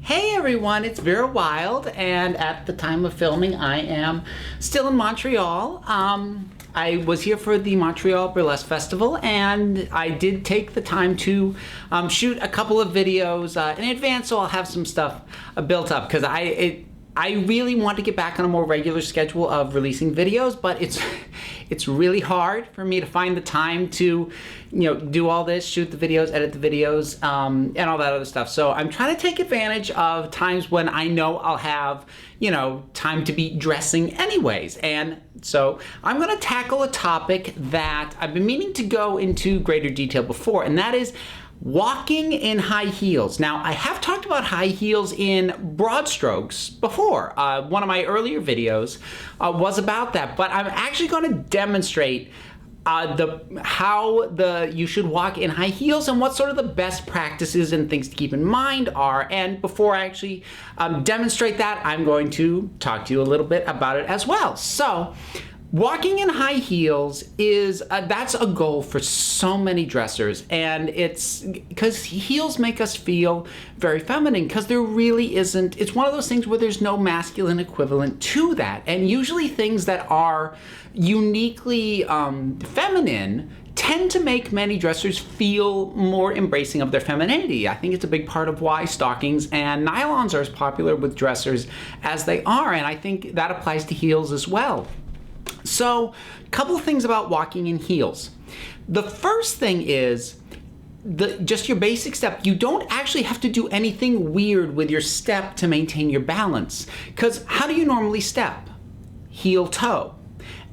Hey everyone, it's Vera Wild, and at the time of filming I am still in Montreal. I was here for the Montreal Burlesque Festival, and I did take the time to shoot a couple of videos in advance, so I'll have some stuff built up, because I really want to get back on a more regular schedule of releasing videos, but it's really hard for me to find the time to, do all this, shoot the videos, edit the videos, and all that other stuff. So I'm trying to take advantage of times when I know I'll have, time to be dressing anyways. And so I'm going to tackle a topic that I've been meaning to go into greater detail before, and that is walking in high heels. Now, I have talked about high heels in broad strokes before. One of my earlier videos was about that, but I'm actually going to demonstrate how you should walk in high heels and what sort of the best practices and things to keep in mind are. And before I actually demonstrate that, I'm going to talk to you a little bit about it as well. So, walking in high heels that's a goal for so many dressers, and it's because heels make us feel very feminine, because there really isn't, it's one of those things where there's no masculine equivalent to that, and usually things that are uniquely feminine tend to make many dressers feel more embracing of their femininity. I think it's a big part of why stockings and nylons are as popular with dressers as they are, and I think that applies to heels as well. So, a couple of things about walking in heels. The first thing is just your basic step. You don't actually have to do anything weird with your step to maintain your balance. Because how do you normally step? Heel toe.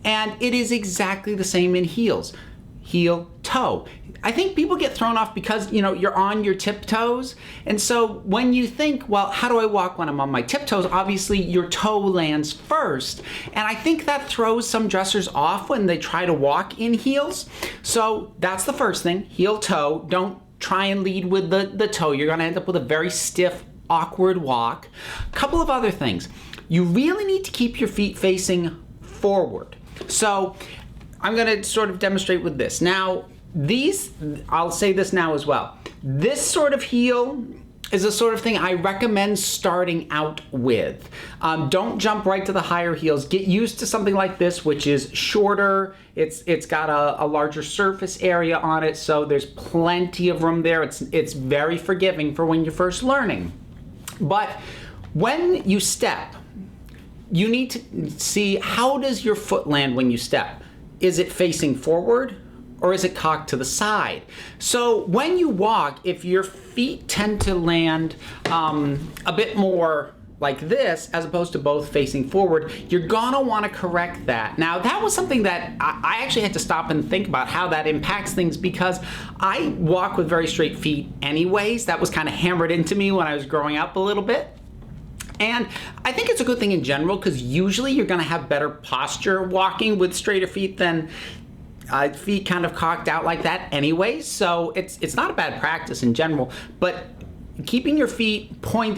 And it is exactly the same in heels. Heel toe. I think people get thrown off because, you're on your tiptoes. And so when you think, well, how do I walk when I'm on my tiptoes? Obviously, your toe lands first. And I think that throws some dressers off when they try to walk in heels. So that's the first thing, heel toe. Don't try and lead with the toe. You're gonna end up with a very stiff, awkward walk. A couple of other things. You really need to keep your feet facing forward. So I'm gonna sort of demonstrate with this. Now, I'll say this now as well. This sort of heel is a sort of thing I recommend starting out with. Don't jump right to the higher heels. Get used to something like this, which is shorter. It's got a larger surface area on it, so there's plenty of room there. It's very forgiving for when you're first learning. But when you step, you need to see, how does your foot land when you step? Is it facing forward, or is it cocked to the side? So when you walk, if your feet tend to land a bit more like this, as opposed to both facing forward, you're gonna wanna correct that. Now, that was something that I actually had to stop and think about how that impacts things, because I walk with very straight feet anyways. That was kind of hammered into me when I was growing up a little bit. And I think it's a good thing in general, because usually you're gonna have better posture walking with straighter feet than feet kind of cocked out like that anyway. So it's not a bad practice in general, but keeping your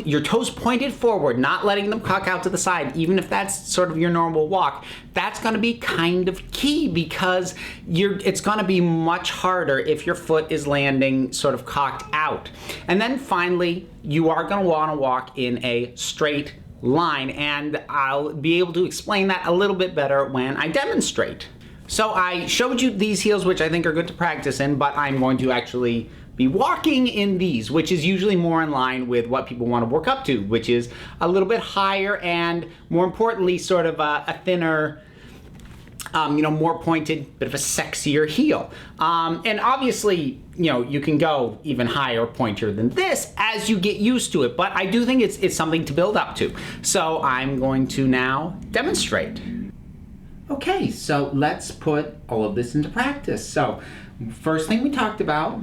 your toes pointed forward, not letting them cock out to the side, even if that's sort of your normal walk, that's gonna be kind of key, because it's gonna be much harder if your foot is landing sort of cocked out. And then finally, you are gonna wanna walk in a straight line, and I'll be able to explain that a little bit better when I demonstrate. So I showed you these heels, which I think are good to practice in, but I'm going to actually be walking in these, which is usually more in line with what people want to work up to, which is a little bit higher and, more importantly, sort of a thinner, more pointed, bit of a sexier heel. And obviously, you can go even higher, pointier than this as you get used to it, but I do think it's something to build up to. So I'm going to now demonstrate. Okay, so let's put all of this into practice. So, first thing we talked about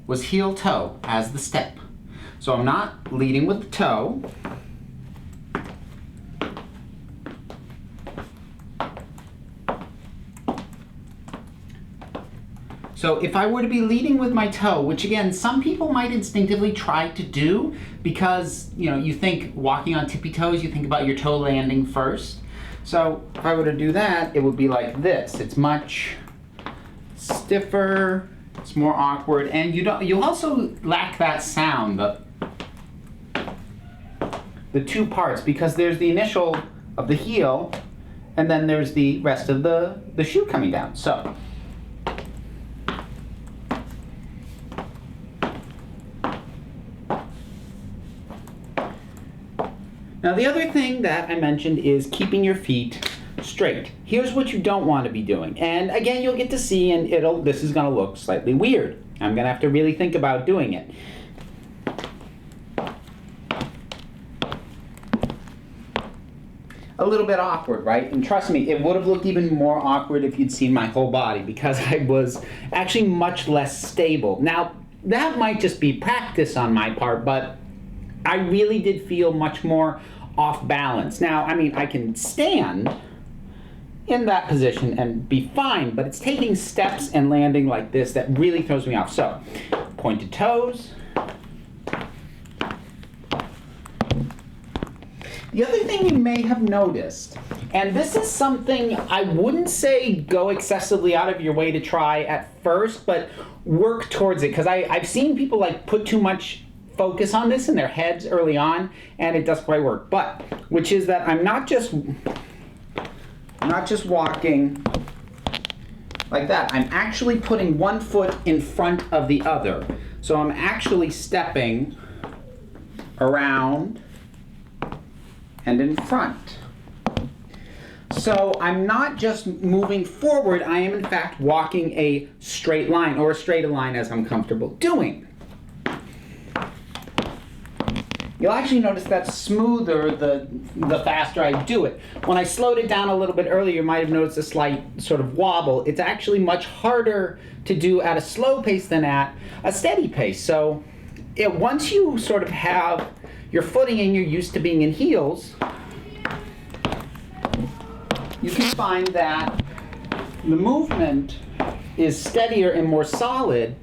was heel toe as the step. So I'm not leading with the toe. So if I were to be leading with my toe, which again, some people might instinctively try to do, because you think walking on tippy toes, you think about your toe landing first. So if I were to do that, it would be like this. It's much stiffer, it's more awkward, and you'll also lack that sound, the two parts, because there's the initial of the heel, and then there's the rest of the shoe coming down. So now the other thing that I mentioned is keeping your feet straight. Here's what you don't want to be doing. And again, you'll get to see, and this is going to look slightly weird. I'm going to have to really think about doing it. A little bit awkward, right? And trust me, it would have looked even more awkward if you'd seen my whole body, because I was actually much less stable. Now, that might just be practice on my part, but I really did feel much more off balance. Now, I mean, I can stand in that position and be fine, but it's taking steps and landing like this that really throws me off. So, pointed toes. The other thing you may have noticed, and this is something I wouldn't say go excessively out of your way to try at first, but work towards it, because I've seen people like put too much focus on this in their heads early on, and it doesn't quite work. But, which is that I'm not just walking like that. I'm actually putting one foot in front of the other. So I'm actually stepping around and in front. So I'm not just moving forward, I am in fact walking a straight line, or as straight a line as I'm comfortable doing. You'll actually notice that's smoother the faster I do it. When I slowed it down a little bit earlier, you might have noticed a slight sort of wobble. It's actually much harder to do at a slow pace than at a steady pace. So once you sort of have your footing and you're used to being in heels, you can find that the movement is steadier and more solid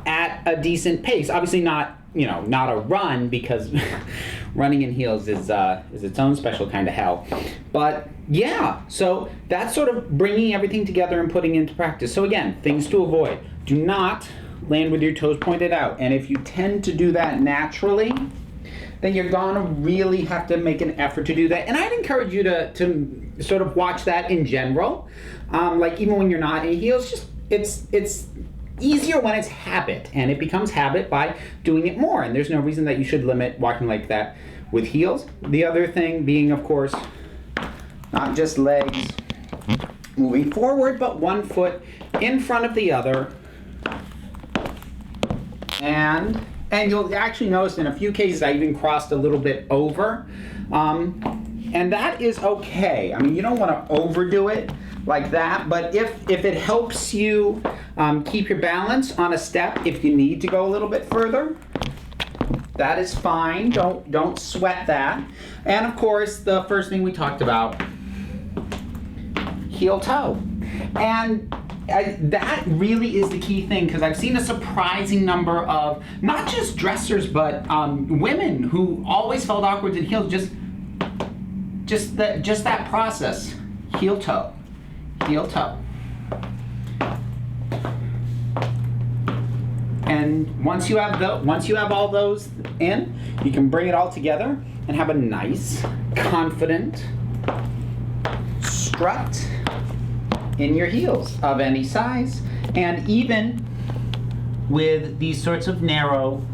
at a decent pace. Obviously not a run, because running in heels is its own special kind of hell. But yeah, so that's sort of bringing everything together and putting it into practice. So again, things to avoid. Do not land with your toes pointed out. And if you tend to do that naturally, then you're gonna really have to make an effort to do that. And I'd encourage you to sort of watch that in general. Like even when you're not in heels, just it's easier when it's habit, and it becomes habit by doing it more. And there's no reason that you should limit walking like that with heels. The other thing being, of course, not just legs moving forward, but one foot in front of the other. And you'll actually notice in a few cases I even crossed a little bit over. And that is okay. I mean, you don't want to overdo it like that, but if it helps you keep your balance on a step, if you need to go a little bit further, that is fine. Don't sweat that. And of course, the first thing we talked about, heel toe. And that really is the key thing, because I've seen a surprising number of not just dressers, but women who always felt awkward in heels. Just that process, heel toe, heel toe. And once you have all those in, you can bring it all together and have a nice, confident strut in your heels of any size, and even with these sorts of narrow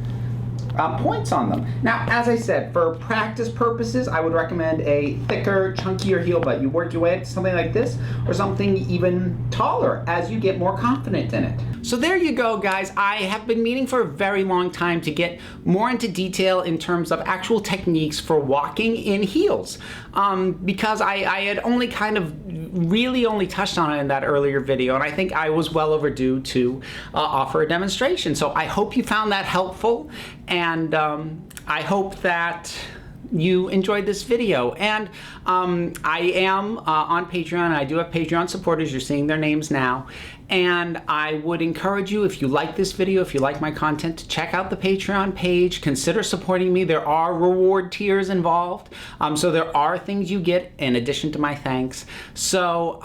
points on them. Now, as I said, for practice purposes, I would recommend a thicker, chunkier heel, but you work your way up to something like this, or something even taller as you get more confident in it. So there you go, guys. I have been meaning for a very long time to get more into detail in terms of actual techniques for walking in heels, because I had only kind of really only touched on it in that earlier video, and I think I was well overdue to offer a demonstration. So I hope you found that helpful, and I hope that you enjoyed this video. And I am on Patreon. I do have Patreon supporters. You're seeing their names now. And I would encourage you, if you like this video, if you like my content, to check out the Patreon page. Consider supporting me. There are reward tiers involved. So there are things you get in addition to my thanks. So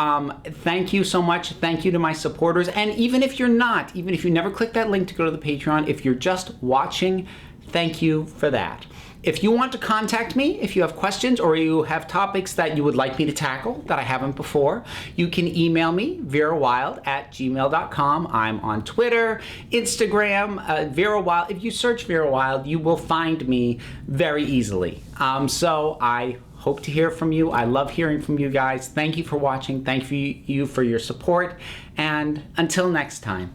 thank you so much. Thank you to my supporters. And even if you're not, even if you never click that link to go to the Patreon, if you're just watching, thank you for that. If you want to contact me, if you have questions or you have topics that you would like me to tackle that I haven't before, you can email me, verawild@gmail.com. I'm on Twitter, Instagram, Vera Wild. If you search Vera Wild, you will find me very easily. So I hope to hear from you. I love hearing from you guys. Thank you for watching. Thank you for your support. And until next time.